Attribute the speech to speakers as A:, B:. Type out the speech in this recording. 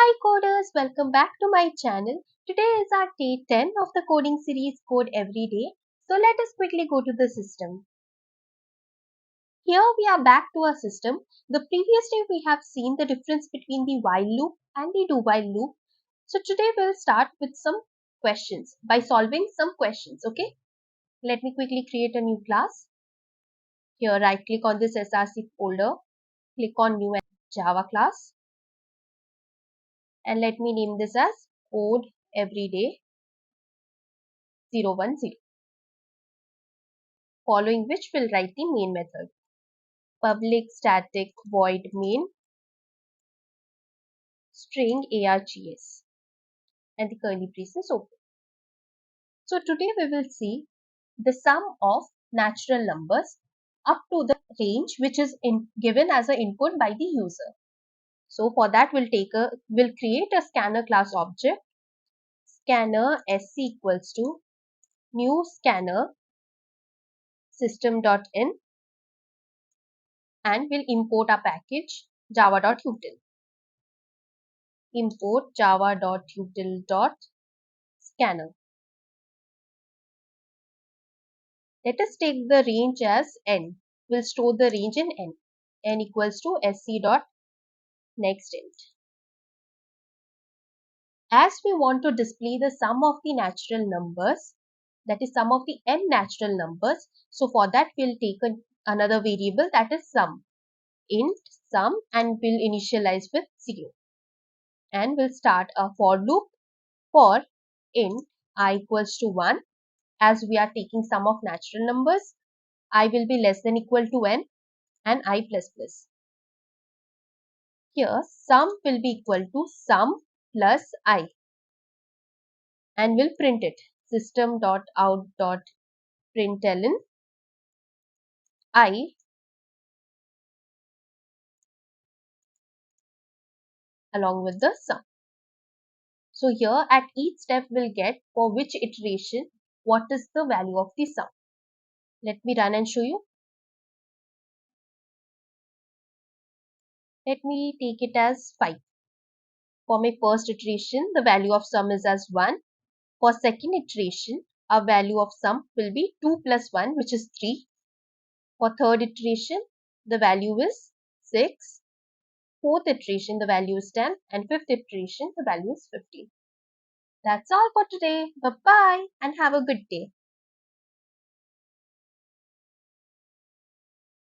A: Hi coders, welcome back to my channel. Today is our day 10 of the coding series Code Every Day. So let us quickly go to the system. Here we are back to our system. The previous day we have seen the difference between the while loop and the do while loop. So today we'll start with some questions by solving some questions. Okay, let me quickly create a new class. Here right click on this src folder, click on new Java class, and let me name this as Code Everyday 010. Following which we'll write the main method. Public static void main string args, and the curly braces open. So today we will see the sum of natural numbers up to the range which is given as an input by the user. So for that we'll create a scanner class object. Scanner sc equals to new scanner system.in, and we'll import our package java.util. Import java.util.scanner. Let us take the range as n. We'll store the range in n. N equals to sc.nextInt. As we want to display the sum of the natural numbers, that is sum of the n natural numbers, so for that we'll take another variable, that is sum. Int sum, and we'll initialize with 0. And we'll start a for loop for int I equals to 1. As we are taking sum of natural numbers, I will be less than equal to n and I plus plus. Here sum will be equal to sum plus I, and we'll print it. System.out.println I along with the sum. So here at each step we'll get for which iteration what is the value of the sum. Let me run and show you. Let me take it as 5. For my first iteration, the value of sum is as 1. For second iteration, our value of sum will be 2 plus 1, which is 3. For third iteration, the value is 6. Fourth iteration, the value is 10. And fifth iteration, the value is 15. That's all for today. Bye-bye and have a good day.